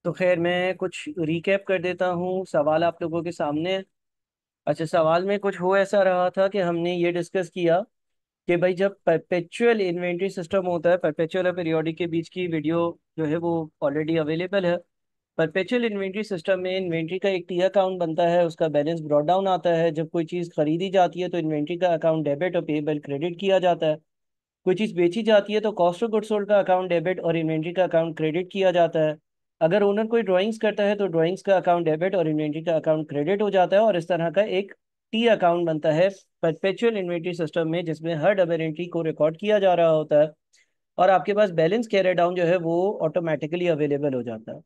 तो खैर मैं कुछ रिकैप कर देता हूँ सवाल आप लोगों के सामने। अच्छा, सवाल में कुछ हो ऐसा रहा था कि हमने ये डिस्कस किया कि भाई जब परपेचुअल इन्वेंट्री सिस्टम होता है, परपेचुअल और पीरियोडिक के बीच की वीडियो जो है वो ऑलरेडी अवेलेबल है। परपेचुअल इन्वेंट्री सिस्टम में इन्वेंट्री का एक टी अकाउंट बनता है, उसका बैलेंस ब्रॉट डाउन आता है। जब कोई चीज़ खरीदी जाती है तो इन्वेंट्री का अकाउंट डेबिट और पेबल क्रेडिट किया जाता है। कोई चीज़ बेची जाती है तो कॉस्ट ऑफ गुड्स सोल्ड का अकाउंट डेबिट और इन्वेंट्री का अकाउंट क्रेडिट किया जाता है। अगर ओनर कोई ड्राइंग्स करता है तो ड्राइंग्स का अकाउंट डेबिट और इन्वेंट्री का अकाउंट क्रेडिट हो जाता है, और इस तरह का एक टी अकाउंट बनता है परपेचुअल इन्वेंट्री सिस्टम में, जिसमें हर डबल एंट्री को रिकॉर्ड किया जा रहा होता है और आपके पास बैलेंस कैरी डाउन जो है वो ऑटोमेटिकली अवेलेबल हो जाता है।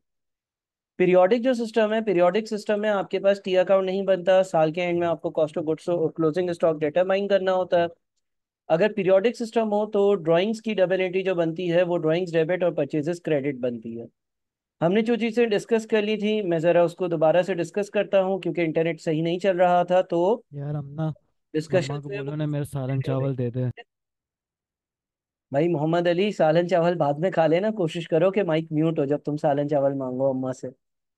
पीरियोडिक जो सिस्टम है, पीरियोडिक सिस्टम में आपके पास टी अकाउंट नहीं बनता। साल के एंड में आपको cost of goods closing stock determine करना होता है। अगर पीरियोडिक सिस्टम हो तो ड्राइंग्स की डबल एंट्री जो बनती है वो ड्राइंग्स डेबिट और परचेजेस क्रेडिट बनती है। हमने जो चीज़ें डिस्कस कर ली थी मैं ज़रा उसको दोबारा से डिस्कस करता हूँ, क्योंकि इंटरनेट सही नहीं चल रहा था तो यार हम ना डिस्कशन मम्मा को जो है वो बोलो ना मेरे सालन हो चावल रही दे दे। है। भाई मोहम्मद अली, सालन चावल बाद में खा लेना, कोशिश करो कि माइक म्यूट हो जब तुम सालन चावल मांगो अम्मा से।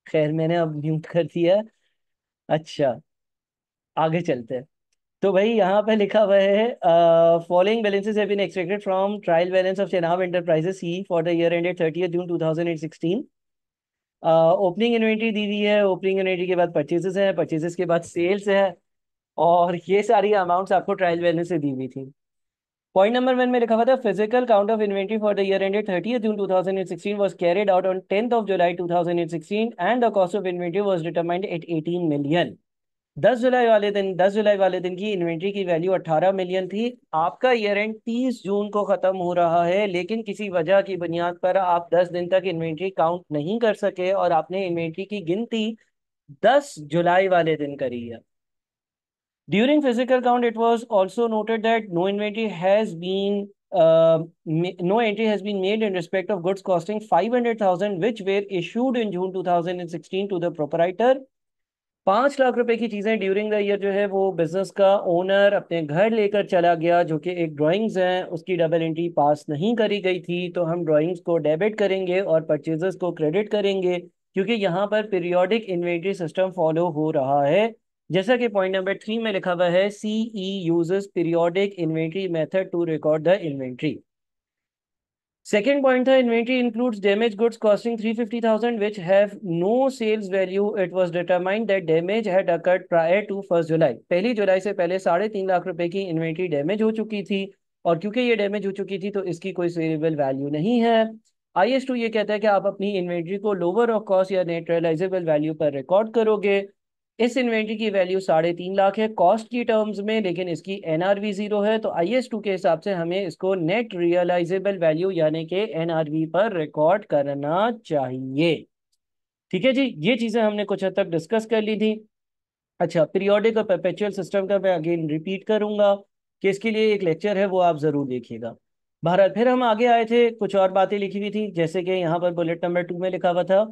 खैर मैंने अब म्यूट कर दिया। अच्छा, आगे चलते हैं। तो भाई यहाँ पे लिखा हुआ है following balances have been extracted from trial balance of Chenab enterprises C for the year ended 30 June 2016। Opening inventory दी हुई है, ओपनिंग इन्वेंट्री के बाद परचेजेस हैं, परचेजेस के बाद सेल्स है, और ये सारी अमाउंट्स आपको ट्रायल बैलेंस से दी हुई थी। पॉइंट नंबर वन में लिखा हुआ था physical count of inventory for the year ended 30 June 2016 was carried out on 10th of July 2016 and the cost of inventory was determined at 18 million। 10 जुलाई वाले दिन की इन्वेंट्री की वैल्यू 18 मिलियन थी। आपका ईयर एंड 30 जून को खत्म हो रहा है, लेकिन किसी वजह की बुनियाद पर आप 10 दिन तक इन्वेंट्री काउंट नहीं कर सके और आपने इन्वेंट्री की गिनती 10 जुलाई वाले दिन करी है। During physical count, it was also noted that no entry has been made in respect of goods costing 500,000 which were issued in June 2016 to the proprietor। 5 lakh रुपए की चीजें ड्यूरिंग द ईयर जो है वो बिजनेस का ओनर अपने घर लेकर चला गया, जो कि एक ड्राइंग्स हैं, उसकी डबल एंट्री पास नहीं करी गई थी, तो हम ड्राइंग्स को डेबिट करेंगे और परचेजेस को क्रेडिट करेंगे, क्योंकि यहाँ पर पीरियोडिक इन्वेंट्री सिस्टम फॉलो हो रहा है। जैसा कि पॉइंट नंबर 3 में लिखा हुआ है, CE uses periodic inventory method to record the inventory. Second point था, inventory includes damaged goods costing 350,000 which have no sales value. It was determined that damage had occurred prior to 1st जुलाई। 1 जुलाई से पहले 3.5 लाख रुपए की inventory damage हो चुकी थी, और क्योंकि ये डैमेज हो चुकी थी तो इसकी कोई सेलेबल वैल्यू नहीं है। IS2 ये कहता है कि आप अपनी इन्वेंट्री को लोअर ऑफ कॉस्ट या नेट रियलाइजेबल वैल्यू पर रिकॉर्ड करोगे। इस इन्वेंट्री की वैल्यू 3.5 लाख है कॉस्ट की टर्म्स में, लेकिन इसकी NRV 0 है, तो IS2 के हिसाब से हमें इसको नेट रियलाइजेबल वैल्यू यानी कि NRV पर रिकॉर्ड करना चाहिए। ठीक है जी, ये चीजें हमने कुछ हद तक डिस्कस कर ली थी। अच्छा, पीरियोडिक और परपेचुअल सिस्टम का मैं अगेन रिपीट करूंगा कि इसके लिए एक लेक्चर है, वो आप जरूर देखिएगा। बहरहाल फिर हम आगे आए थे, कुछ और बातें लिखी हुई थी, जैसे कि यहाँ पर बुलेट नंबर 2 में लिखा हुआ था,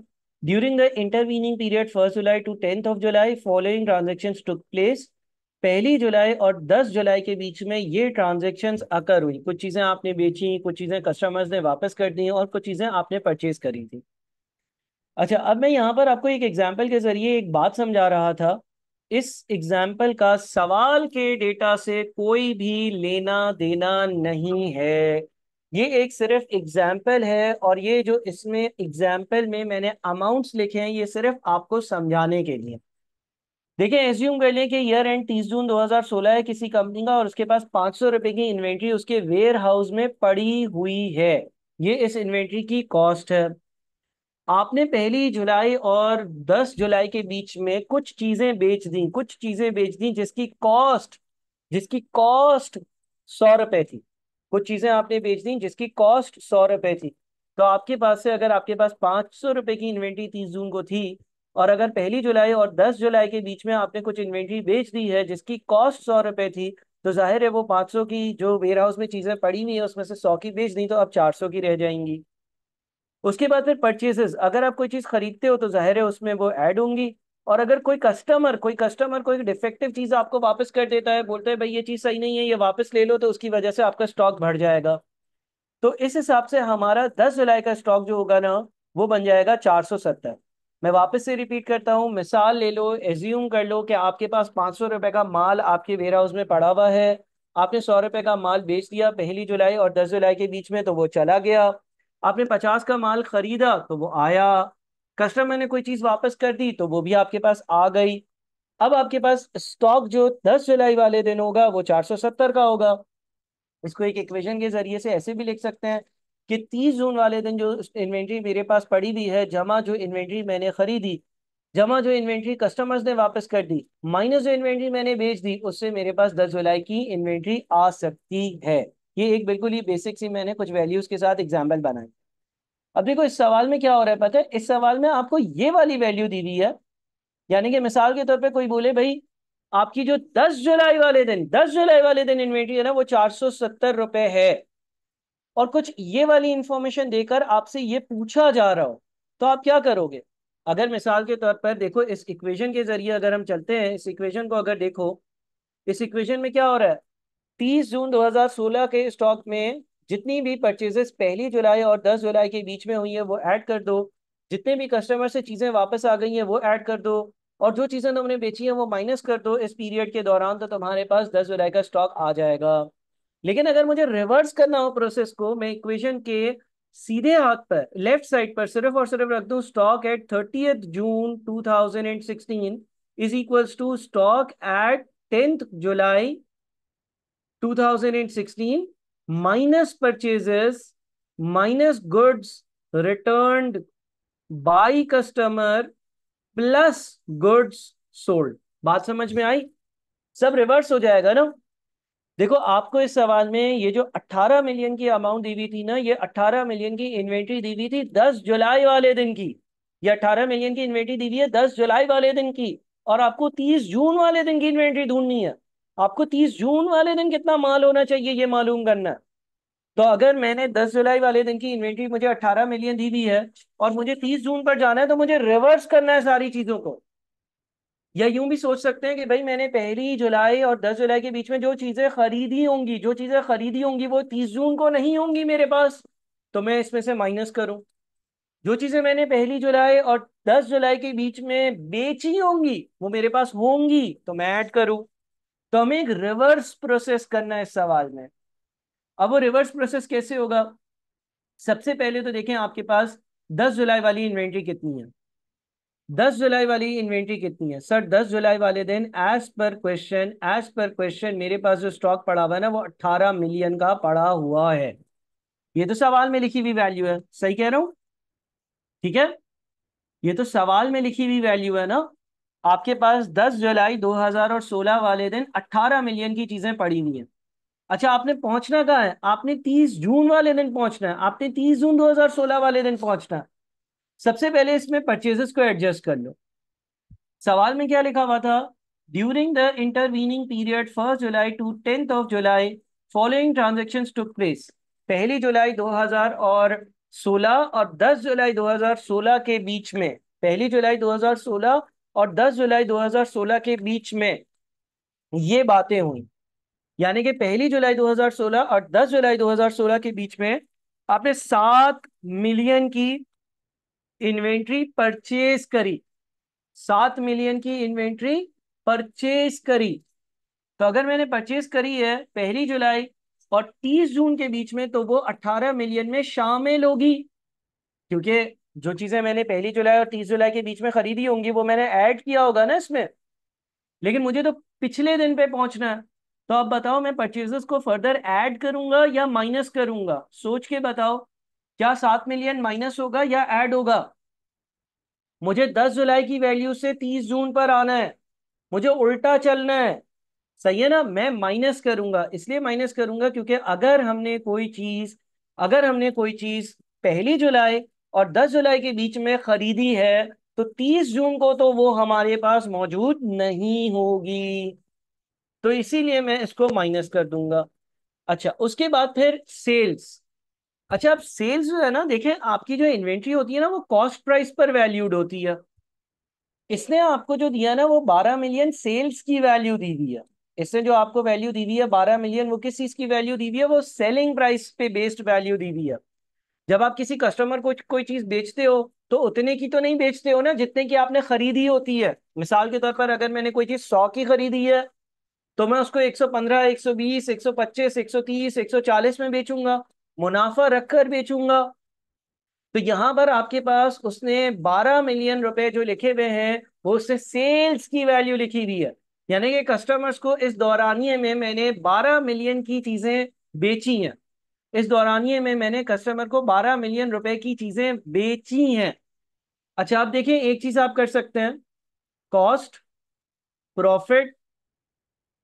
during the intervening period 1 July to 10th of July following transaction took place. 1 July और 10 जुलाई के बीच में ये ट्रांजेक्शन्स अकर हुई। कुछ चीज़ें आपने बेची, कुछ चीज़ें कस्टमर्स ने वापस कर दी और कुछ चीज़ें आपने परचेज करी थी। अच्छा, अब मैं यहाँ पर आपको एक एग्जाम्पल के जरिए एक बात समझा रहा था। इस एग्जाम्पल का सवाल के डेटा से कोई भी लेना देना नहीं है। ये एक सिर्फ एग्जाम्पल है, और ये जो इसमें एग्जाम्पल में मैंने अमाउंट्स लिखे हैं ये सिर्फ आपको समझाने के लिए। देखिए, एज्यूम कर लें कि ईयर एंड 30 जून 2016 है किसी कंपनी का, और उसके पास 500 रुपए की इन्वेंट्री उसके वेयर हाउस में पड़ी हुई है। ये इस इन्वेंट्री की कॉस्ट है। आपने 1 जुलाई और 10 जुलाई के बीच में कुछ चीजें बेच दी, कुछ चीजें बेच दी जिसकी कॉस्ट 100 रुपए थी। कुछ चीजें आपने बेच दी जिसकी कॉस्ट 100 रुपए थी। तो आपके पास से अगर आपके पास 500 रुपए की इन्वेंट्री 30 जून को थी, और अगर 1 जुलाई और 10 जुलाई के बीच में आपने कुछ इन्वेंट्री बेच दी है जिसकी कॉस्ट 100 रुपए थी, तो जाहिर है वो 500 की जो वेयर हाउस में चीजें पड़ी हुई है उसमें से 100 की बेच दी, तो अब 400 की रह जाएंगी। उसके बाद फिर परचेजेस, अगर आप कोई चीज खरीदते हो तो जाहिर है उसमें वो ऐड होंगी। और अगर कोई कस्टमर कोई डिफेक्टिव चीज आपको वापस कर देता है, बोलता है भाई ये चीज सही नहीं है, ये वापस ले लो, तो उसकी वजह से आपका स्टॉक बढ़ जाएगा। तो इस हिसाब से हमारा 10 जुलाई का स्टॉक जो होगा ना, वो बन जाएगा 470। मैं वापस से रिपीट करता हूँ, मिसाल ले लो, एज्यूम कर लो कि आपके पास 500 रुपए का माल आपके वेयर हाउस में पड़ा हुआ है। आपने 100 रुपए का माल बेच दिया 1 जुलाई और 10 जुलाई के बीच में, तो वो चला गया। आपने 50 का माल खरीदा तो वो आया। कस्टमर ने कोई चीज वापस कर दी तो वो भी आपके पास आ गई। अब आपके पास स्टॉक जो 10 जुलाई वाले दिन होगा वो 470 का होगा। इसको एक इक्वेशन के जरिए से ऐसे भी लिख सकते हैं कि 30 जून वाले दिन जो इन्वेंट्री मेरे पास पड़ी हुई है, जमा जो इन्वेंट्री मैंने खरीदी, जमा जो इन्वेंट्री कस्टमर्स ने वापस कर दी, माइनस जो इन्वेंट्री मैंने बेच दी, उससे मेरे पास 10 जुलाई की इन्वेंट्री आ सकती है। ये एक बिल्कुल ही बेसिक सी मैंने कुछ वैल्यूज के साथ एग्जाम्पल बनाई। अब देखो इस सवाल में क्या हो रहा है पता है, इस सवाल में आपको ये वाली वैल्यू दी हुई है। यानी कि मिसाल के तौर पे कोई बोले भाई आपकी जो 10 जुलाई वाले दिन इन्वेंट्री है ना वो 470 रुपए है, और कुछ ये वाली इंफॉर्मेशन देकर आपसे ये पूछा जा रहा हो, तो आप क्या करोगे? अगर मिसाल के तौर पर देखो इस इक्वेशन के जरिए अगर हम चलते हैं, इस इक्वेशन को अगर देखो, इस इक्वेशन में क्या हो रहा है, 30 जून 2016 के स्टॉक में जितनी भी परचेजेस 1 जुलाई और 10 जुलाई के बीच में हुई है वो ऐड कर दो। जितने भी कस्टमर से चीजें वापस आ गई हैं वो ऐड कर दो। और जो चीजें तुमने बेची हैं वो माइनस कर दो इस पीरियड के दौरान, तो तुम्हारे पास 10 जुलाई का स्टॉक आ जाएगा। लेकिन अगर मुझे रिवर्स करना हो प्रोसेस को, मैं इक्वेशन के सीधे हाथ पर लेफ्ट साइड पर सिर्फ और सिर्फ रख दूं stock at 30th June 2016 is equals to stock at 10th July 2016 minus purchases minus goods returned by customer plus goods sold। बात समझ में आई? सब रिवर्स हो जाएगा ना। देखो आपको इस सवाल में ये जो 18 मिलियन की अमाउंट दी हुई थी ना, ये 18 मिलियन की इन्वेंट्री दी हुई थी 10 जुलाई वाले दिन की। ये 18 मिलियन की इन्वेंट्री दी हुई है 10 जुलाई वाले दिन की, और आपको 30 जून वाले दिन की इन्वेंट्री ढूंढनी है। आपको 30 जून वाले दिन कितना माल होना चाहिए ये मालूम करना है। तो अगर मैंने 10 जुलाई वाले दिन की इन्वेंट्री मुझे 18 मिलियन दी हुई है और मुझे 30 जून पर जाना है, तो मुझे रिवर्स करना है सारी चीजों को। या यूं भी सोच सकते हैं कि भाई मैंने 1 जुलाई और 10 जुलाई के बीच में जो चीजें खरीदी होंगी, जो चीजें खरीदी होंगी वो 30 जून को नहीं होंगी मेरे पास, तो मैं इसमें से माइनस करूं। जो चीजें मैंने 1 जुलाई और 10 जुलाई के बीच में बेची होंगी वो मेरे पास होंगी, तो मैं ऐड करूं। तो हमें एक रिवर्स प्रोसेस करना है इस सवाल में। अब वो रिवर्स प्रोसेस कैसे होगा? सबसे पहले तो देखें आपके पास 10 जुलाई वाली इन्वेंट्री कितनी है। 10 जुलाई वाली इन्वेंट्री कितनी है सर? 10 जुलाई वाले दिन एज पर क्वेश्चन मेरे पास जो स्टॉक पड़ा हुआ है ना वो 18 मिलियन का पड़ा हुआ है। ये तो सवाल में लिखी हुई वैल्यू है, सही कह रहा हूं? ठीक है, ये तो सवाल में लिखी हुई वैल्यू है ना। आपके पास 10 जुलाई 2016 वाले दिन 18 मिलियन की चीजें पड़ी हुई हैं। अच्छा आपने पहुंचना कहाँ है? आपने 30 जून वाले दिन पहुंचना है, आपने 30 जून 2016 वाले दिन पहुंचना है। सबसे पहले इसमें परचेजेस को एडजस्ट कर लो। सवाल में क्या लिखा हुआ था? During the intervening period 1 July to 10th July following transaction took place. 1 July 2016 और 10 जुलाई 2016 के बीच में, 1 जुलाई 2016 और 10 जुलाई 2016 के बीच में ये बातें हुई। यानी कि 1 जुलाई 2016 और 10 जुलाई 2016 के बीच में आपने 7 मिलियन की इन्वेंट्री परचेज करी। 7 मिलियन की इन्वेंट्री परचेज करी। तो अगर मैंने परचेज करी है 1 जुलाई और 30 जून के बीच में, तो वो 18 मिलियन में शामिल होगी, क्योंकि जो चीजें मैंने 1 जुलाई और 30 जुलाई के बीच में खरीदी होंगी वो मैंने ऐड किया होगा ना इसमें। लेकिन मुझे तो पिछले दिन पे पहुंचना है। तो अब बताओ मैं परचेजेस को फर्दर ऐड करूंगा या माइनस करूंगा? सोच के बताओ, क्या 7 मिलियन माइनस होगा या ऐड होगा? मुझे 10 जुलाई की वैल्यू से 30 जून पर आना है, मुझे उल्टा चलना है। सही है ना? मैं माइनस करूंगा, इसलिए माइनस करूंगा क्योंकि अगर हमने कोई चीज 1 जुलाई और 10 जुलाई के बीच में खरीदी है, तो 30 जून को तो वो हमारे पास मौजूद नहीं होगी। तो इसीलिए मैं इसको माइनस कर दूंगा। अच्छा उसके बाद फिर सेल्स। अच्छा अब सेल्स जो है ना, देखें आपकी जो इन्वेंट्री होती है ना वो कॉस्ट प्राइस पर वैल्यूड होती है। इसने आपको जो दिया ना वो 12 मिलियन सेल्स की वैल्यू दी हुई है। इसने जो आपको वैल्यू दी हुई है 12 मिलियन, वो किस चीज की वैल्यू दी हुई है? वो सेलिंग प्राइस पे बेस्ड वैल्यू दी हुई है। जब आप किसी कस्टमर को कोई चीज बेचते हो तो उतने की तो नहीं बेचते हो ना जितने की आपने खरीदी होती है। मिसाल के तौर पर अगर मैंने कोई चीज 100 की खरीदी है तो मैं उसको 115, 120, 125, 130, 140 में बेचूंगा, मुनाफा रखकर बेचूंगा। तो यहां पर आपके पास उसने 12 मिलियन रुपए जो लिखे हुए हैं वो उसने सेल्स की वैल्यू लिखी हुई है। यानी कि कस्टमर्स को इस दौरानिए में मैंने 12 मिलियन की चीजें बेची हैं। इस दौरानिए में मैंने कस्टमर को 12 मिलियन रुपए की चीजें बेची हैं। अच्छा, आप देखिए एक चीज आप कर सकते हैं, कॉस्ट, प्रॉफिट,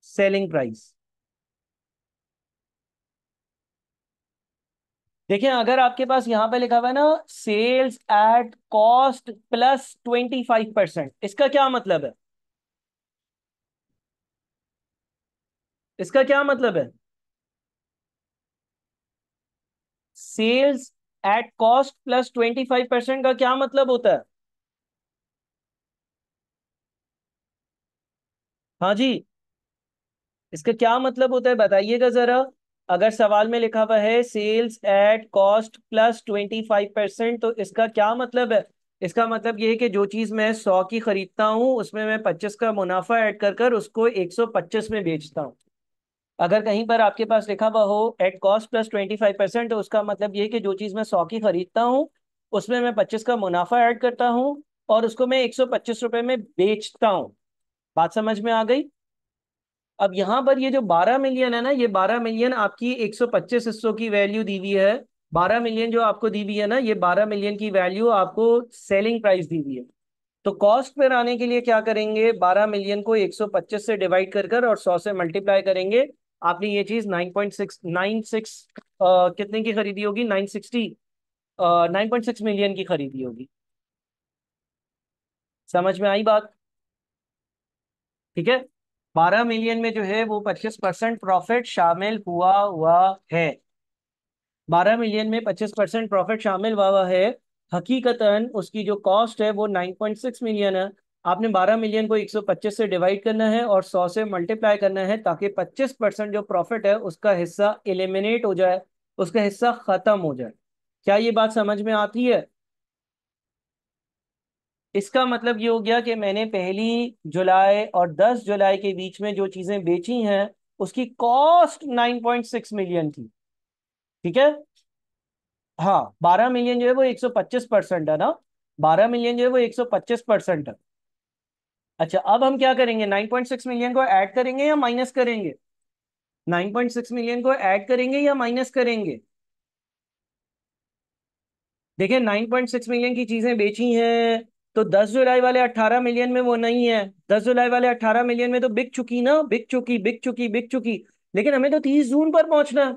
सेलिंग प्राइस। देखिए अगर आपके पास यहां पे लिखा हुआ है ना, सेल्स एट कॉस्ट प्लस 25%, इसका क्या मतलब है? इसका क्या मतलब है? सेल्स एट कॉस्ट प्लस 25% का क्या मतलब होता है? हाँ जी, इसका क्या मतलब होता है बताइएगा जरा। अगर सवाल में लिखा हुआ है सेल्स एट कॉस्ट प्लस 25%, तो इसका क्या मतलब है? इसका मतलब ये है कि जो चीज मैं 100 की खरीदता हूं उसमें मैं 25 का मुनाफा ऐड कर कर उसको 125 में बेचता हूं। अगर कहीं पर आपके पास लिखा हुआ हो एट कॉस्ट प्लस 25%, तो उसका मतलब ये है कि जो चीज मैं 100 की खरीदता हूँ उसमें मैं 25 का मुनाफा ऐड करता हूँ और उसको मैं 125 रुपए में बेचता हूँ। बात समझ में आ गई? अब यहां पर ये जो 12 मिलियन है ना, ये 12 मिलियन आपकी 125 हिस्सों की वैल्यू दी हुई है। 12 मिलियन जो आपको दी हुई है ना, ये 12 मिलियन की वैल्यू आपको सेलिंग प्राइस दी हुई है। तो कॉस्ट पर आने के लिए क्या करेंगे, 12 मिलियन को 125 से डिवाइड कर कर और 100 से मल्टीप्लाई करेंगे। आपने ये चीज 9.696 कितने की खरीदी होगी, 9.6 मिलियन की खरीदी होगी। समझ में आई बात? ठीक है। 12 मिलियन में जो है वो 25% प्रॉफिट शामिल हुआ हुआ है। 12 मिलियन में 25% प्रॉफिट शामिल हुआ हुआ है। हकीकतन उसकी जो कॉस्ट है वो 9.6 मिलियन है। आपने 12 मिलियन को 125 से डिवाइड करना है और 100 से मल्टीप्लाई करना है ताकि 25% जो प्रॉफिट है उसका हिस्सा एलिमिनेट हो जाए, उसका हिस्सा खत्म हो जाए। क्या ये बात समझ में आती है? इसका मतलब ये हो गया कि मैंने 1 जुलाई और 10 जुलाई के बीच में जो चीजें बेची हैं उसकी कॉस्ट 9.6 मिलियन थी। ठीक है। हाँ, 12 मिलियन जो है वो 125% है ना। 12 मिलियन जो है वो 125% है। अच्छा, अब हम क्या करेंगे, 9.6 मिलियन को ऐड करेंगे या माइनस करेंगे? 9.6 मिलियन को ऐड करेंगे या माइनस करेंगे? देखिए 9.6 मिलियन की चीजें बेची हैं तो 10 जुलाई वाले 18 मिलियन में वो नहीं है। 10 जुलाई वाले 18 मिलियन में तो बिक चुकी ना, बिक चुकी, बिक चुकी, बिक चुकी। लेकिन हमें तो 30 जून पर पहुंचना है।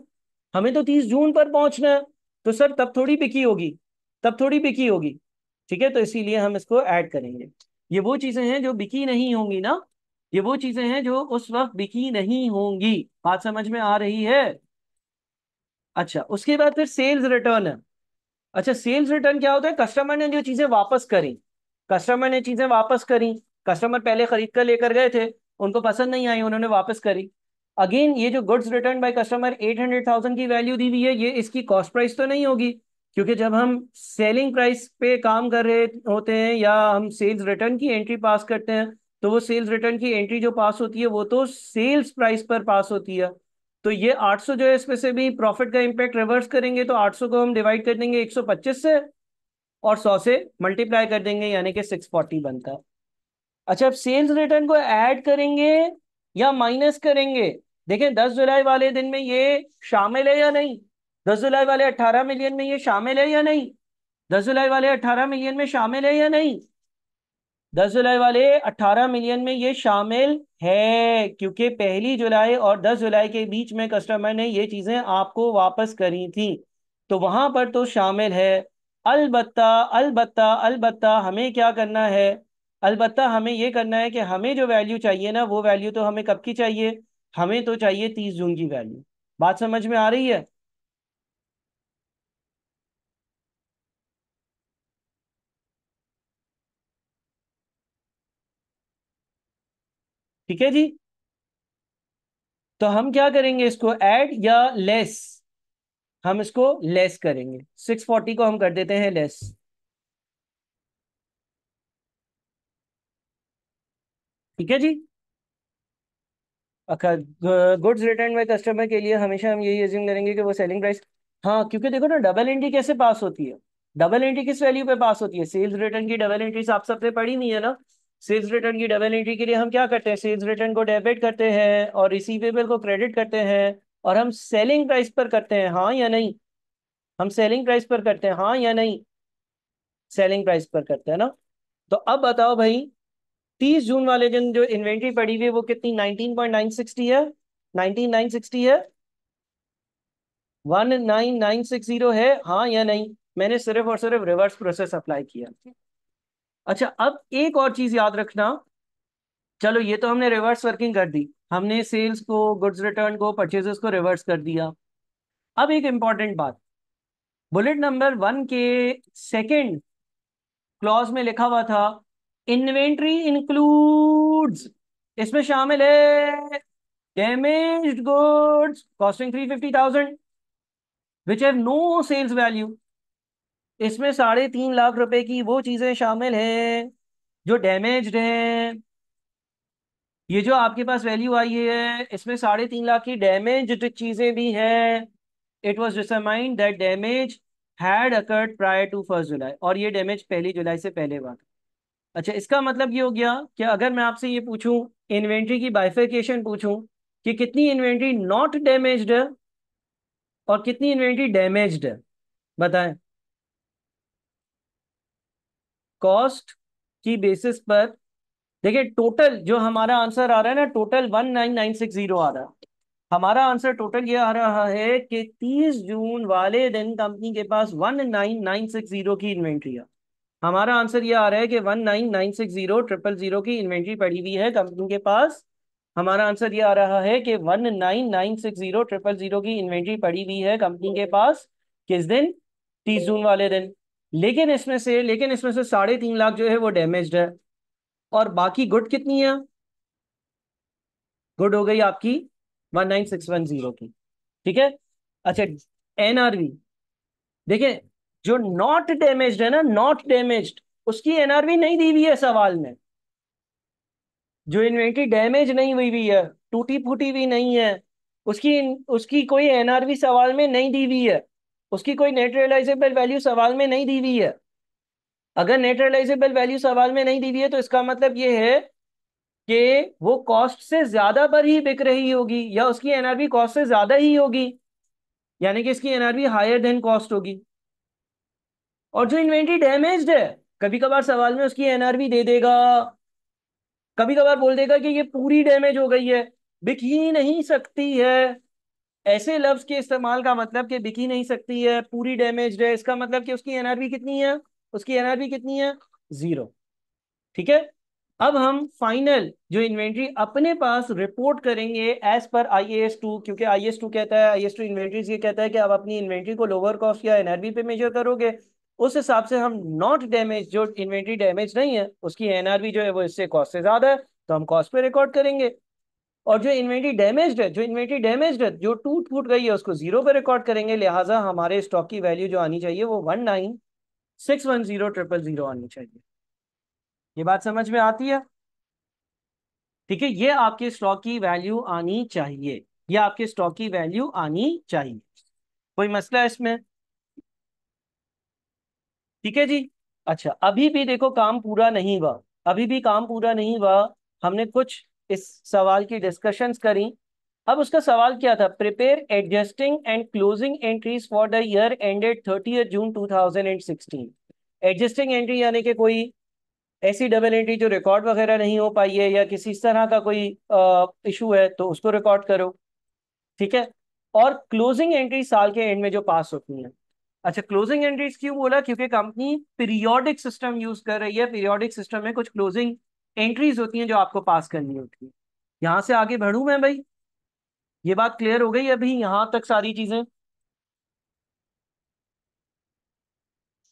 हमें तो 30 जून पर पहुंचना है। तो सर तब थोड़ी बिकी होगी, तब थोड़ी बिकी होगी। ठीक है, तो इसीलिए हम इसको ऐड करेंगे। ये वो चीजें हैं जो बिकी नहीं होंगी ना, ये वो चीजें हैं जो उस वक्त बिकी नहीं होंगी। बात समझ में आ रही है? अच्छा, उसके बाद फिर सेल्स रिटर्न है। अच्छा, सेल्स रिटर्न क्या होता है, कस्टमर ने जो चीजें वापस करी, कस्टमर ने चीजें वापस करी। कस्टमर पहले खरीद कर लेकर गए थे, उनको पसंद नहीं आई, उन्होंने वापस करी। अगेन ये जो गुड्स रिटर्न बाय कस्टमर 800,000 की वैल्यू दी हुई है, ये इसकी कॉस्ट प्राइस तो नहीं होगी, क्योंकि जब हम सेलिंग प्राइस पे काम कर रहे होते हैं या हम सेल्स रिटर्न की एंट्री पास करते हैं, तो वो सेल्स रिटर्न की एंट्री जो पास होती है वो तो सेल्स प्राइस पर पास होती है। तो ये 800 जो है इसमें से भी प्रॉफिट का इम्पैक्ट रिवर्स करेंगे, तो 800 को हम डिवाइड कर देंगे 125 से और 100 से मल्टीप्लाई कर देंगे, यानी कि 640 बनता है। अच्छा, अब सेल्स रिटर्न को ऐड करेंगे या माइनस करेंगे? देखें 10 जुलाई वाले दिन में ये शामिल है या नहीं? 10 जुलाई वाले 18 मिलियन में ये शामिल है या नहीं? 10 जुलाई वाले 18 मिलियन में शामिल है या नहीं? 10 जुलाई वाले 18 मिलियन में ये शामिल है, क्योंकि 1 जुलाई और 10 जुलाई के बीच में कस्टमर ने ये चीजें आपको वापस करी थी, तो वहां पर तो शामिल है। अलबत्ता, अलबत्ता, अलबत्ता हमें क्या करना है, अलबत्ता हमें ये करना है कि हमें जो वैल्यू चाहिए ना, वो वैल्यू तो हमें कब की चाहिए, हमें तो चाहिए 30 जून की वैल्यू। बात समझ में आ रही है? ठीक है जी। तो हम क्या करेंगे, इसको ऐड या लेस? हम इसको लेस करेंगे, 640 को हम कर देते हैं लेस। ठीक है जी। गुड्स रिटर्न बाय कस्टमर के लिए हमेशा हम यही एज्यूम करेंगे कि वो सेलिंग प्राइस। हाँ, क्योंकि देखो ना, डबल एंट्री कैसे पास होती है? डबल एंट्री किस वैल्यू पे पास होती है? सेल्स रिटर्न की डबल एंट्री आप सबसे पड़ी नहीं है ना? सेल्स रिटर्न की डबल एंट्री के लिए हम क्या करते हैं? सेल्स रिटर्न को डेबिट करते हैं और रिसीवेबल को क्रेडिट करते हैं, और हम सेलिंग प्राइस पर करते हैं, हाँ या नहीं? हम सेलिंग प्राइस पर करते हैं, हाँ या नहीं? सेलिंग प्राइस पर करते हैं ना। तो अब बताओ भाई, 30 जून वाले दिन जो इन्वेंट्री पड़ी हुई है वो कितनी? 19.960 है। 19960 है। 19960 है, हाँ या नहीं? मैंने सिर्फ और सिर्फ रिवर्स प्रोसेस अप्लाई किया। अच्छा, अब एक और चीज याद रखना। चलो, ये तो हमने रिवर्स वर्किंग कर दी, हमने सेल्स को, गुड्स रिटर्न को, परचेजेस को रिवर्स कर दिया। अब एक इंपॉर्टेंट बात, बुलेट नंबर 1 के सेकंड क्लॉज में लिखा हुआ था, इन्वेंट्री इंक्लूड्स, इसमें शामिल है damaged goods costing 350,000 which have no sales value. इसमें 3.5 लाख रुपए की वो चीजें शामिल हैं जो डैमेज्ड हैं। ये जो आपके पास वैल्यू आई है, इसमें 3.5 लाख की डैमेज्ड चीजें भी हैं। It was determined that damage had occurred prior to 1 July, और ये डैमेज 1 जुलाई से पहले हुआ था। अच्छा, इसका मतलब ये हो गया कि अगर मैं आपसे ये पूछूं, इन्वेंट्री की बाइफिकेशन पूछूं कि कितनी इन्वेंट्री नॉट डैमेज्ड है और कितनी इन्वेंट्री डैमेज्ड है, बताएं। कॉस्ट की बेसिस पर देखिए, टोटल जो हमारा आंसर आ रहा है ना, टोटल 19960 आ रहा है। हमारा आंसर टोटल ये आ रहा है कि 30 जून वाले दिन कंपनी के पास 19960 की इन्वेंट्री है। हमारा आंसर ये आ रहा है कि 19960 की इन्वेंट्री पड़ी हुई है कंपनी के पास। हमारा आंसर ये आ रहा है कि 19960 की इन्वेंट्री पड़ी हुई है कंपनी के पास। किस दिन? 30 जून वाले दिन। लेकिन इसमें से 3.5 लाख जो है वो डैमेज्ड है, और बाकी गुड कितनी है? गुड हो गई आपकी 19610 की। ठीक है। अच्छा, एनआरवी देखिए, जो नॉट डैमेज्ड है ना, नॉट डैमेज्ड, उसकी एनआरवी नहीं दी हुई है सवाल में। जो इन्वेंट्री डैमेज नहीं हुई हुई है, टूटी फूटी हुई नहीं है, उसकी उसकी कोई एनआरवी सवाल में नहीं दी हुई है। उसकी कोई नेट रियलाइजेबल वैल्यू सवाल में नहीं दी हुई है। अगर नेट रियलाइजेबल वैल्यू सवाल में नहीं दी हुई है तो इसका मतलब ये है कि वो कॉस्ट से ज्यादा पर ही बिक रही होगी, या उसकी एनआरवी कॉस्ट से ज्यादा ही होगी, यानी कि इसकी एनआरवी हायर देन कॉस्ट होगी। और जो इन्वेंट्री डैमेज्ड है, कभी कभार सवाल में उसकी एनआरवी दे देगा, कभी कभार बोल देगा कि ये पूरी डैमेज हो गई है, बिक ही नहीं सकती है। ऐसे लफ्ज के इस्तेमाल का मतलब कि बिक ही नहीं सकती है, पूरी डैमेज्ड है, इसका मतलब कि उसकी एनआरवी कितनी है? उसकी एनआरवी कितनी है? 0। ठीक है। अब हम फाइनल जो इन्वेंट्री अपने पास रिपोर्ट करेंगे एज पर IAS 2, क्योंकि IAS 2 कहता है, IAS 2 इन्वेंट्रीज ये कहता है कि आप अपनी इन्वेंट्री को लोअर कॉस्ट या एनआरवी पे मेजर करोगे। उस हिसाब से हम नॉट डैमेज, जो इन्वेंट्री डैमेज नहीं है, उसकी एनआरवी जो है वो इससे कॉस्ट से ज्यादा है, तो हम कॉस्ट पे रिकॉर्ड करेंगे। और जो इन्वेंट्री डैमेज्ड है, जो टूट फूट गई है, उसको 0 पे रिकॉर्ड करेंगे। लिहाजा हमारे स्टॉक की वैल्यू जो आनी चाहिए वो 19610 आनी चाहिए। ये बात समझ में आती है? ठीक है, ये आपके स्टॉक की वैल्यू आनी चाहिए। ये आपके स्टॉक की वैल्यू आनी चाहिए। कोई मसला है इसमें? ठीक है जी। अच्छा, अभी भी देखो काम पूरा नहीं हुआ, अभी भी काम पूरा नहीं हुआ। हमने कुछ इस सवाल की डिस्कशंस करी। अब उसका सवाल क्या था? Prepare adjusting and closing entries for the year ended 30 June 2016। Adjusting entry यानी कि कोई ऐसी डबल एंट्री जो रिकॉर्ड वगैरह नहीं हो पाई है, या किसी इस तरह का कोई इशू है, तो उसको रिकॉर्ड करो। ठीक है। और क्लोजिंग एंट्री साल के एंड में जो पास होती हैं। अच्छा, क्लोजिंग एंट्रीज क्यों बोला? क्योंकि कंपनी पीरियोडिक सिस्टम यूज कर रही है। पीरियोडिक सिस्टम में कुछ क्लोजिंग एंट्रीज होती हैं जो आपको पास करनी होती है। यहां से आगे बढ़ूं मैं भाई? ये बात क्लियर हो गई अभी यहां तक सारी चीजें?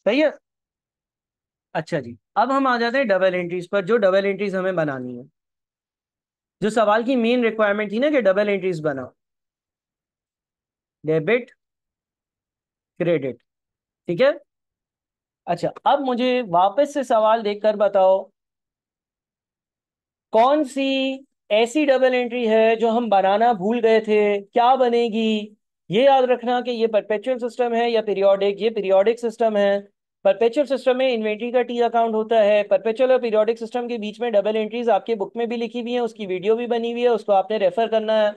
सही है। अच्छा जी, अब हम आ जाते हैं डबल एंट्रीज पर, जो डबल एंट्रीज हमें बनानी है। जो सवाल की मेन रिक्वायरमेंट थी ना कि डबल एंट्रीज बनाओ। Debit credit. ठीक है। अच्छा, अब मुझे वापस से सवाल देखकर बताओ, कौन सी ऐसी डबल एंट्री है जो हम बनाना भूल गए थे, क्या बनेगी? ये याद रखना कि ये परपेचुअल सिस्टम है या पीरियोडिक, ये पीरियोडिक सिस्टम है। परपेचुअल सिस्टम में इन्वेंट्री का टी अकाउंट होता है। परपेचुअल और पीरियोडिक सिस्टम के बीच में डबल एंट्रीज आपके बुक में भी लिखी हुई है, उसकी वीडियो भी बनी हुई है, उसको आपने रेफर करना है।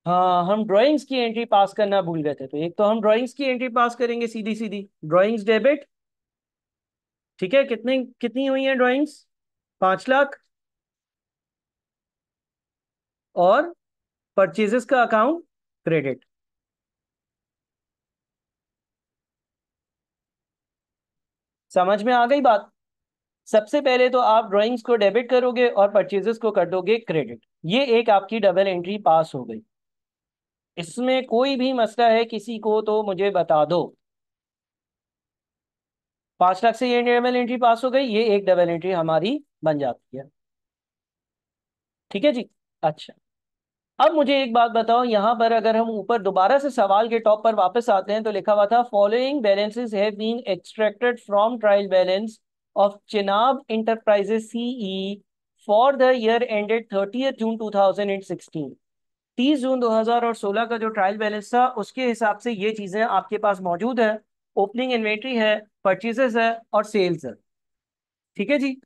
हाँ, हम ड्राइंग्स की एंट्री पास करना भूल गए थे, तो एक तो हम ड्राइंग्स की एंट्री पास करेंगे सीधी सीधी, ड्राइंग्स डेबिट। ठीक है, कितनी कितनी हुई है ड्राइंग्स? 5 लाख। और परचेजेस का अकाउंट क्रेडिट। समझ में आ गई बात? सबसे पहले तो आप ड्राइंग्स को डेबिट करोगे और परचेजेस को कर दोगे क्रेडिट। ये एक आपकी डबल एंट्री पास हो गई। इसमें कोई भी मसला है किसी को तो मुझे बता दो। 5 लाख से ये डबल एंट्री पास हो गई, ये एक डबल एंट्री हमारी बन जाती है। ठीक है जी। अच्छा, अब मुझे एक बात बताओ, यहां पर अगर हम ऊपर दोबारा से सवाल के टॉप पर वापस आते हैं तो लिखा हुआ था following balances have been extracted from trial balance of Chenab enterprises CE for the year ended 30 June 2016। 30 June 2016 का जो ट्रायल बैलेंस था उसके हिसाब से ये चीजें आपके पास मौजूद है। ओपनिंग इन्वेंट्री है, परचेजेस है और सेल्स है। ठीक है जी।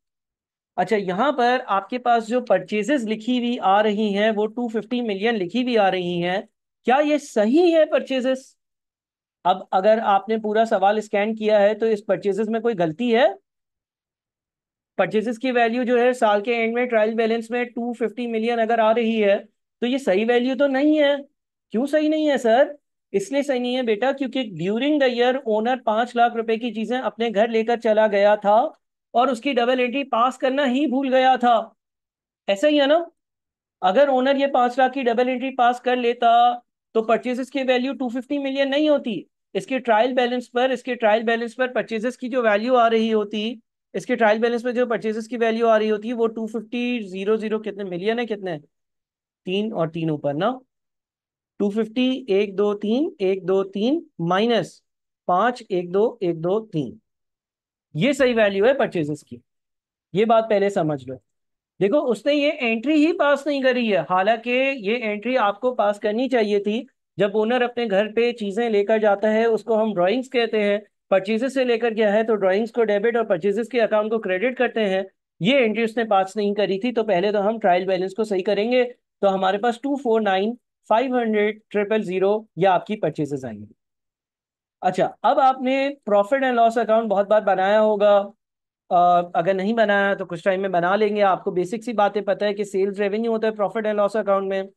अच्छा, यहां पर आपके पास जो परचेजेस लिखी हुई आ रही हैं वो 250 मिलियन लिखी हुई आ रही हैं। क्या ये सही है परचेजेस? अब अगर आपने पूरा सवाल स्कैन किया है तो इस परचेजेस में कोई गलती है? परचेजेस की वैल्यू जो है साल के एंड में ट्रायल बैलेंस में 250 मिलियन अगर आ रही है तो ये सही वैल्यू तो नहीं है। क्यों सही नहीं है सर? इसलिए सही नहीं है बेटा क्योंकि during the year owner 5 lakh रुपए की चीजें अपने घर लेकर चला गया था और उसकी डबल एंट्री पास करना ही भूल गया था। ऐसा ही है ना? अगर ओनर ये 5 लाख की डबल एंट्री पास कर लेता तो परचेजेस की वैल्यू 250 मिलियन नहीं होती। इसके ट्रायल बैलेंस पर परचेजेस की जो वैल्यू आ रही होती, इसके ट्रायल बैलेंस पर जो परचेजेस की वैल्यू आ रही होती है वो 250 कितने मिलियन है, कितने? तीन और तीन ऊपर ना, 250, 1 2 3, 1 2 3 माइनस 5, 1 2 1 2 3, ये सही वैल्यू है परचेजेस की। ये बात पहले समझ लो। देखो, उसने ये एंट्री ही पास नहीं करी है, हालांकि ये एंट्री आपको पास करनी चाहिए थी। जब ओनर अपने घर पे चीजें लेकर जाता है उसको हम ड्राइंग्स कहते हैं। परचेजेस से लेकर गया है तो ड्राइंग्स को डेबिट और परचेजेस के अकाउंट को क्रेडिट करते हैं। ये एंट्री उसने पास नहीं करी थी, तो पहले तो हम ट्रायल बैलेंस को सही करेंगे। तो हमारे पास 249,500,000 या आपकी परचेजेस आएंगे। अच्छा, अब आपने प्रॉफिट एंड लॉस अकाउंट बहुत बार बनाया होगा। अगर नहीं बनाया तो कुछ टाइम में बना लेंगे। आपको बेसिक सी बातें पता है कि सेल्स रेवेन्यू होता है प्रॉफिट एंड लॉस अकाउंट में।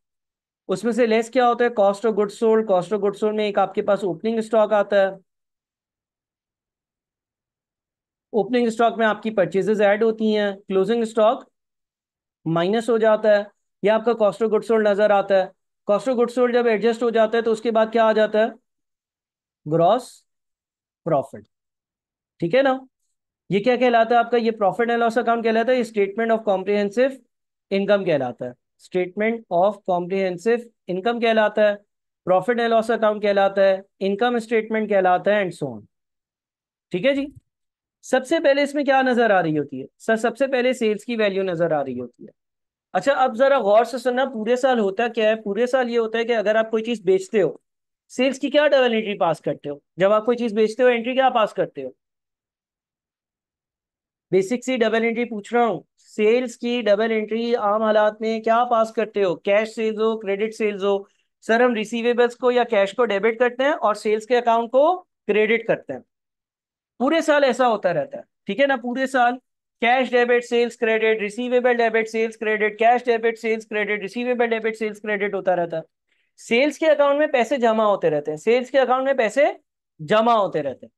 उसमें से लेस क्या होता है? Cost of goods sold. Cost of goods sold में एक आपके पास ओपनिंग स्टॉक आता है। ओपनिंग स्टॉक में आपकी परचेजेस ऐड होती हैं, क्लोजिंग स्टॉक माइनस हो जाता है। यह आपका कॉस्ट ऑफ गुड्स सोल्ड नजर आता है। कॉस्ट ऑफ गुड्स सोल्ड जब एडजस्ट हो जाता है तो उसके बाद क्या आ जाता है? Gross profit. ठीक है ना? ये क्या कहलाता है आपका? ये प्रॉफिट एंड लॉस अकाउंट कहलाता है, स्टेटमेंट ऑफ कॉम्प्रिहेंसिव इनकम कहलाता है। स्टेटमेंट ऑफ कॉम्प्रिहेंसिव इनकम कहलाता है, प्रॉफिट एंड लॉस अकाउंट कहलाता है, इनकम स्टेटमेंट कहलाता है, एंड सो ऑन। ठीक है जी। सबसे पहले इसमें क्या नजर आ रही होती है सर? सबसे पहले सेल्स की वैल्यू नजर आ रही होती है। अच्छा, अब जरा गौर से सुनना, पूरे साल होता क्या है? पूरे साल ये होता है कि अगर आप कोई चीज बेचते हो, सेल्स की क्या डबल एंट्री पास करते हो? जब आप कोई चीज बेचते हो एंट्री क्या पास करते हो? बेसिक सी डबल एंट्री पूछ रहा हूँ। सेल्स की डबल एंट्री आम हालात में क्या पास करते हो? कैश सेल्स हो, क्रेडिट सेल्स हो? सर, हम रिसीवेबल्स को या कैश को डेबिट करते हैं और सेल्स के अकाउंट को क्रेडिट करते हैं। पूरे साल ऐसा होता रहता है। ठीक है ना? पूरे साल cash debit sales credit, receivable debit sales credit, cash debit sales credit, receivable debit sales credit होता रहता है। सेल्स के अकाउंट में पैसे जमा होते रहते हैं, सेल्स के अकाउंट में पैसे जमा होते रहते हैं।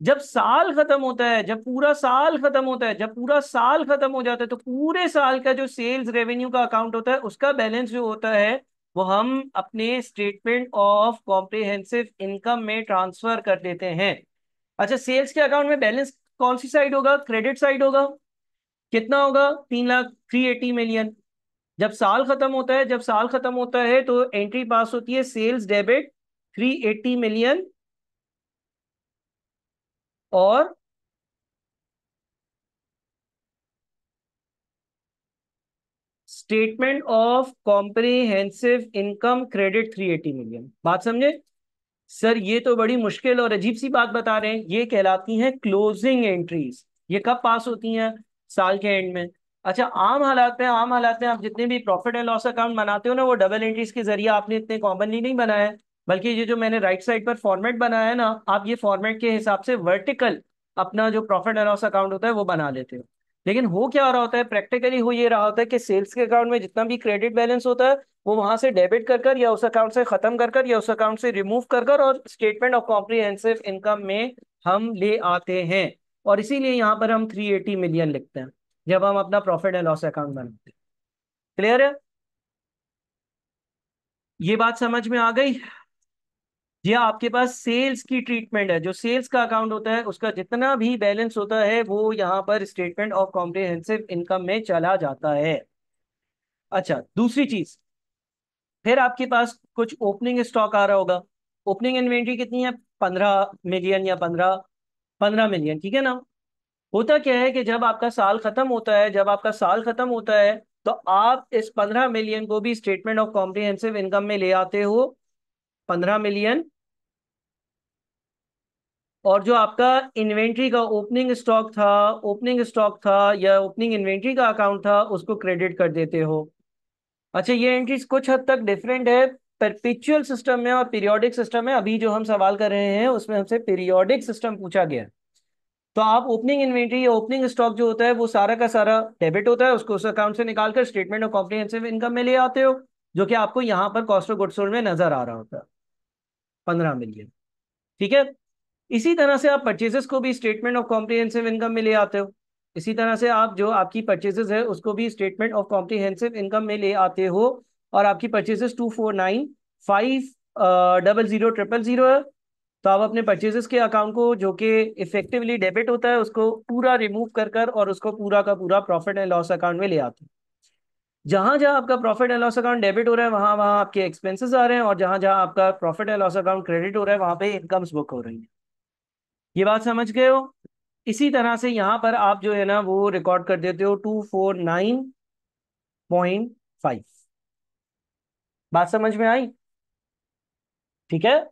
जब साल खत्म होता है, जब पूरा साल खत्म होता है, जब पूरा साल खत्म हो जाता है तो पूरे साल का जो सेल्स रेवेन्यू का अकाउंट होता है उसका बैलेंस जो होता है वो हम अपने स्टेटमेंट ऑफ कॉम्प्रिहेंसिव इनकम में ट्रांसफर कर देते हैं। अच्छा, सेल्स के अकाउंट में बैलेंस कौन सी साइड होगा? क्रेडिट साइड होगा। कितना होगा? 3 लाख, 380 मिलियन। जब साल खत्म होता है तो एंट्री पास होती है सेल्स डेबिट 380 मिलियन और statement of comprehensive income credit 380 million. बात समझे? सर ये तो बड़ी मुश्किल और अजीब सी बात बता रहे हैं, ये कहलाती हैं क्लोजिंग एंट्रीज। ये कब पास होती हैं? साल के एंड में। अच्छा, आम हालात में आप जितने भी प्रॉफिट एंड लॉस अकाउंट बनाते हो ना, वो डबल एंट्रीज के जरिए आपने इतने कॉमनली नहीं बनाया है, बल्कि ये जो मैंने राइट साइड पर फॉर्मेट बनाया है ना, आप ये फॉर्मेट के हिसाब से वर्टिकल अपना जो प्रॉफिट एंड लॉस अकाउंट होता है वो बना लेते हो। लेकिन हो क्या रहा होता है प्रैक्टिकली, हो ये रहा होता है कि सेल्स के अकाउंट में जितना भी क्रेडिट बैलेंस होता है वो वहां से डेबिट कर या उस अकाउंट से खत्म कर या उस अकाउंट से रिमूव कर और स्टेटमेंट ऑफ कॉम्प्रिहेंसिव इनकम में हम ले आते हैं। और इसीलिए यहाँ पर हम 380 मिलियन लिखते हैं जब हम अपना प्रॉफिट एंड लॉस अकाउंट बनाते हैं। क्लियर है? ये बात समझ में आ गई? जी हाँ, आपके पास सेल्स की ट्रीटमेंट है, जो सेल्स का अकाउंट होता है उसका जितना भी बैलेंस होता है वो यहाँ पर स्टेटमेंट ऑफ कॉम्प्रिहेंसिव इनकम में चला जाता है। अच्छा, दूसरी चीज, फिर आपके पास कुछ ओपनिंग स्टॉक आ रहा होगा। ओपनिंग इन्वेंट्री कितनी है? 15 मिलियन या 15 मिलियन, ठीक है ना? होता क्या है कि जब आपका साल खत्म होता है तो आप इस 15 मिलियन को भी स्टेटमेंट ऑफ कॉम्प्रिहेंसिव इनकम में ले आते हो। 15 मिलियन, और जो आपका इन्वेंट्री का ओपनिंग स्टॉक था या ओपनिंग इन्वेंट्री का अकाउंट था उसको क्रेडिट कर देते हो। अच्छा, ये एंट्रीज कुछ हद तक डिफरेंट है परपेचुअल सिस्टम में और पीरियोडिक सिस्टम में। अभी जो हम सवाल कर रहे हैं उसमें हमसे पीरियोडिक सिस्टम पूछा गया है। तो आप ओपनिंग इन्वेंट्री या ओपनिंग स्टॉक जो होता है वो सारा का सारा डेबिट होता है, उसको उस अकाउंट से निकालकर स्टेटमेंट ऑफ कॉम्प्रिहेंसिव इनकम में ले आते हो, जो कि आपको यहाँ पर कॉस्ट ऑफ गुड्स सोल्ड में नजर आ रहा होता है, 15 मिलियन। ठीक है? इसी तरह से आप परचेजेस को भी स्टेटमेंट ऑफ कॉम्प्रिहेंसिव इनकम में ले आते हो। इसी तरह से आप जो आपकी परचेजेस है उसको भी स्टेटमेंट ऑफ कॉम्प्रिहेंसिव इनकम में ले आते हो। और आपकी परचेजेस 249,500,000 है, तो आप अपने परचेजेस के अकाउंट को जो कि इफेक्टिवली डेबिट होता है उसको पूरा रिमूव कर और उसको पूरा का पूरा प्रॉफिट एंड लॉस अकाउंट में ले आते हो। जहां जहां आपका profit and loss account debit हो रहा है वहां वहां आपके एक्सपेंसेस आ रहे हैं, और जहां जहां आपका profit and loss account credit हो रहा है वहां पे इनकम्स बुक हो रही है। ये बात समझ गए हो? इसी तरह से यहां पर आप जो है ना वो रिकॉर्ड कर देते हो 249.5। बात समझ में आई? ठीक है?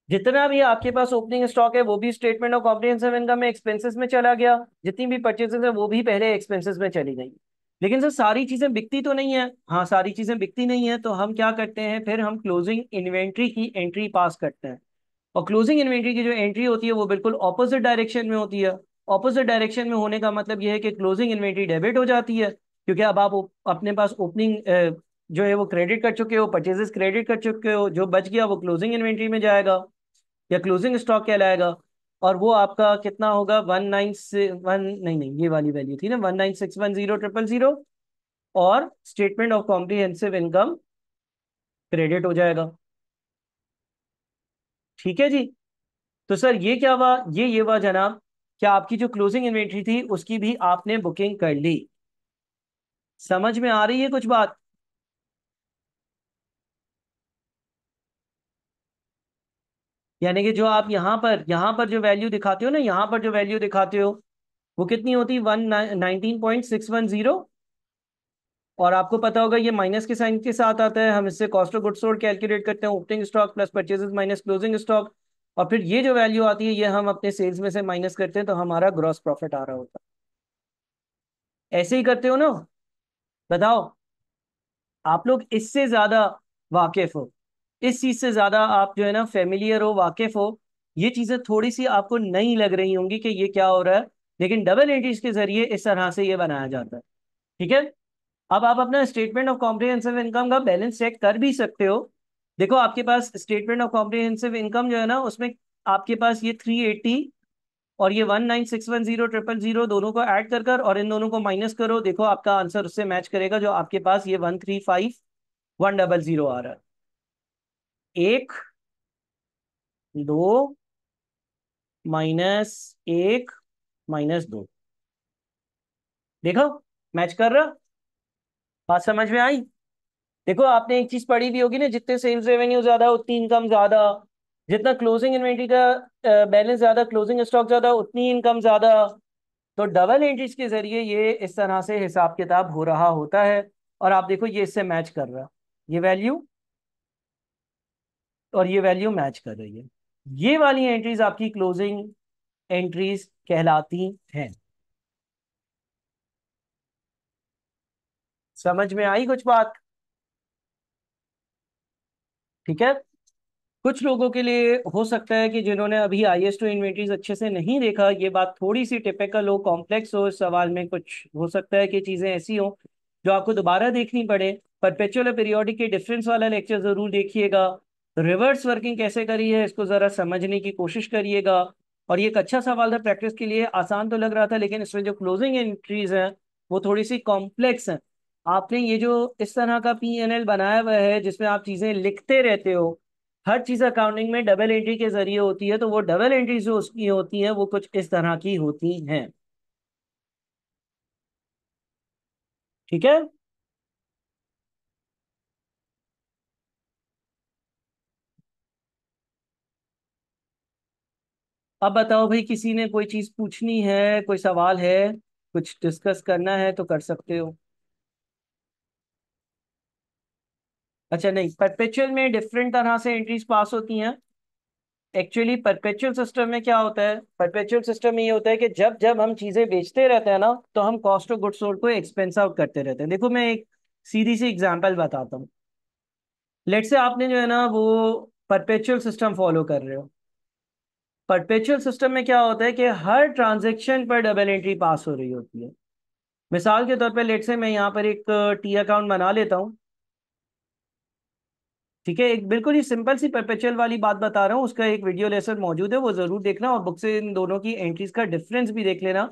जितना भी आपके पास ओपनिंग स्टॉक है वो भी स्टेटमेंट ऑफ कॉम्प्रिहेंसिव इनकम में एक्सपेंसेस में चला गया, जितनी भी परचेजेस है वो भी पहले एक्सपेंसेस में चली गई। लेकिन सर सारी चीजें बिकती तो नहीं है। हाँ, सारी चीजें बिकती नहीं है, तो हम क्या करते हैं, फिर हम क्लोजिंग इन्वेंट्री की एंट्री पास करते हैं। और क्लोजिंग इन्वेंट्री की जो एंट्री होती है वो बिल्कुल ऑपोजिट डायरेक्शन में होती है। ऑपोजिट डायरेक्शन में होने का मतलब यह है कि क्लोजिंग इन्वेंट्री डेबिट हो जाती है, क्योंकि अब आप अपने पास ओपनिंग जो है वो क्रेडिट कर चुके हो, परचेजेस क्रेडिट कर चुके हो, जो बच गया वो क्लोजिंग इन्वेंट्री में जाएगा या क्लोजिंग स्टॉक कहलाएगा। और वो आपका कितना होगा? 1961, नहीं नहीं, ये वाली वैल्यू थी ना, 19610000, और statement of comprehensive income credit हो जाएगा। ठीक है जी? तो सर ये क्या हुआ, ये हुआ जनाब, क्या आपकी जो क्लोजिंग इन्वेंट्री थी उसकी भी आपने बुकिंग कर ली। समझ में आ रही है कुछ बात? यानी कि जो आप यहाँ पर जो वैल्यू दिखाते हो ना, यहाँ पर जो वैल्यू दिखाते हो वो कितनी होती? 19.610। और आपको पता होगा ये माइनस के साइन के साथ आता है, हम इससे cost of goods sold calculate करते हैं, opening stock plus purchases minus closing stock. और फिर ये जो वैल्यू आती है ये हम अपने सेल्स में से माइनस करते हैं, तो हमारा ग्रॉस प्रॉफिट आ रहा होता है। ऐसे ही करते हो ना? बताओ, आप लोग इससे ज्यादा वाकिफ हो, इस चीज से ज्यादा आप जो है ना फेमिलियर हो, वाकिफ हो। ये चीजें थोड़ी सी आपको नई लग रही होंगी कि ये क्या हो रहा है, लेकिन डबल एंट्रीज के जरिए इस तरह से ये बनाया जाता है। ठीक है? अब आप अपना स्टेटमेंट ऑफ कॉम्प्रिहेंसिव इनकम का बैलेंस चेक कर भी सकते हो। देखो, आपके पास स्टेटमेंट ऑफ कॉम्प्रिहेंसिव इनकम जो है ना उसमें आपके पास ये 380 और ये 19610000 दोनों को ऐड कर और इन दोनों को माइनस करो, देखो आपका आंसर उससे मैच करेगा जो आपके पास ये 135100 आ रहा है। एक, दो, माइनस एक, माइनस दो। देखो, मैच कर रहा। बात समझ में आई? देखो, आपने एक चीज पढ़ी भी होगी ना, जितने सेल्स रेवेन्यू ज्यादा उतनी इनकम ज्यादा। जितना क्लोजिंग इन्वेंटरी का बैलेंस ज्यादा, क्लोजिंग स्टॉक ज्यादा, उतनी इनकम ज्यादा। तो डबल एंट्रीज के जरिए ये इस तरह से हिसाब किताब हो रहा होता है। और आप देखो ये इससे मैच कर रहा है, ये वैल्यू और ये वैल्यू मैच कर रही है। ये वाली एंट्रीज आपकी क्लोजिंग एंट्रीज कहलाती हैं। समझ में आई कुछ बात? ठीक है। कुछ लोगों के लिए हो सकता है कि जिन्होंने अभी आईएस टू इन्वेंटरीज अच्छे से नहीं देखा, ये बात थोड़ी सी टिपिकल हो, कॉम्प्लेक्स हो, इस सवाल में कुछ हो सकता है कि चीजें ऐसी हो जो आपको दोबारा देखनी पड़े। परपेचुअल और पीरियोडिक के डिफरेंस वाला लेक्चर जरूर देखिएगा। रिवर्स वर्किंग कैसे करी है इसको जरा समझने की कोशिश करिएगा। और ये एक अच्छा सवाल था प्रैक्टिस के लिए, आसान तो लग रहा था, लेकिन इसमें जो क्लोजिंग एंट्रीज हैं वो थोड़ी सी कॉम्प्लेक्स हैं। आपने ये जो इस तरह का पीएनएल बनाया हुआ है जिसमें आप चीजें लिखते रहते हो, हर चीज अकाउंटिंग में डबल एंट्री के जरिए होती है, तो वो डबल एंट्री जो उसकी होती है वो कुछ इस तरह की होती हैं। ठीक है। अब बताओ भाई, किसी ने कोई चीज पूछनी है, कोई सवाल है, कुछ डिस्कस करना है तो कर सकते हो। अच्छा, नहीं, परपेचुअल में डिफरेंट तरह से एंट्रीज पास होती हैं। एक्चुअली परपेचुअल सिस्टम में क्या होता है, परपेचुअल सिस्टम में ये होता है कि जब जब हम चीजें बेचते रहते हैं ना, तो हम कॉस्ट ऑफ गुड्स सोल्ड को एक्सपेंस आउट करते रहते हैं। देखो मैं एक सीधी सी एग्जांपल बताता हूँ। लेट से आपने जो है ना वो परपेचुअल सिस्टम फॉलो कर रहे हो। परपेचुअल सिस्टम में क्या होता है कि हर ट्रांजैक्शन पर डबल एंट्री पास हो रही होती है। मिसाल के तौर पे लेट से मैं यहाँ पर एक टी अकाउंट बना लेता हूँ। ठीक है, एक बिल्कुल ही सिंपल सी परपेचुअल वाली बात बता रहा हूँ, उसका एक वीडियो लेसन मौजूद है, वो जरूर देखना, और बुक से इन दोनों की एंट्रीज का डिफरेंस भी देख लेना।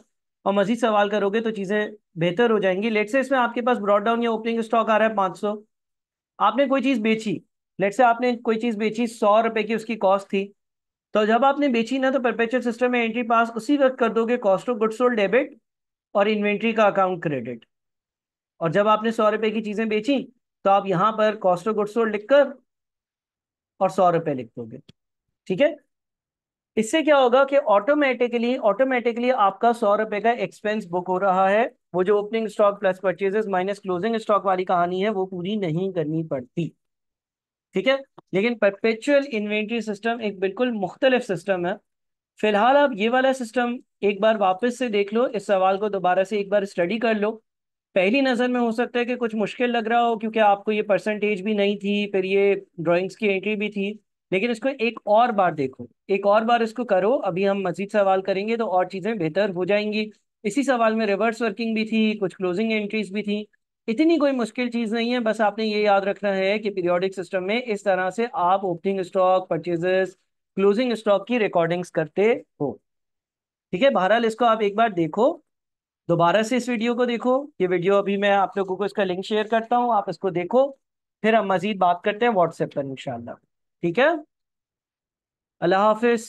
और मजीद सवाल करोगे तो चीजें बेहतर हो जाएंगी। लेट से इसमें आपके पास ब्रॉड डाउन या ओपनिंग स्टॉक आ रहा है 500। आपने कोई चीज बेची, लेट से आपने कोई चीज बेची, 100 रुपए की उसकी कॉस्ट थी। तो जब आपने बेची ना, तो परपेचुअल सिस्टम में एंट्री पास उसी वक्त कर दोगे, cost of goods sold debit और इन्वेंट्री का अकाउंट क्रेडिट। और जब आपने 100 रुपए की चीजें बेची, तो आप यहां पर कॉस्ट ऑफ गुड्स सोल्ड लिखकर और 100 रुपए लिख दोगे। ठीक है। इससे क्या होगा कि ऑटोमेटिकली ऑटोमेटिकली आपका 100 रुपए का एक्सपेंस बुक हो रहा है। वो जो opening stock plus purchases minus closing stock वाली कहानी है वो पूरी नहीं करनी पड़ती। ठीक है। लेकिन परपेचुअल इन्वेंट्री सिस्टम एक बिल्कुल मुख्तलिफ सिस्टम है। फिलहाल आप ये वाला सिस्टम एक बार वापस से देख लो, इस सवाल को दोबारा से एक बार स्टडी कर लो। पहली नज़र में हो सकता है कि कुछ मुश्किल लग रहा हो, क्योंकि आपको ये परसेंटेज भी नहीं थी, फिर ये ड्राइंग्स की एंट्री भी थी। लेकिन इसको एक और बार देखो, एक और बार इसको करो, अभी हम मजीद सवाल करेंगे तो और चीज़ें बेहतर हो जाएंगी। इसी सवाल में रिवर्स वर्किंग भी थी, कुछ क्लोजिंग एंट्रीज भी थी। इतनी कोई मुश्किल चीज़ नहीं है, बस आपने ये याद रखना है कि पीरियोडिक सिस्टम में इस तरह से आप opening stock, purchases, closing stock की रिकॉर्डिंग्स करते हो। ठीक है, बहरहाल इसको आप एक बार देखो, दोबारा से इस वीडियो को देखो। ये वीडियो अभी मैं आप लोगों को इसका लिंक शेयर करता हूँ, आप इसको देखो। फिर हम मजीद बात करते हैं व्हाट्सएप पर इंशाल्लाह। ठीक है। अल्लाह हाफिज।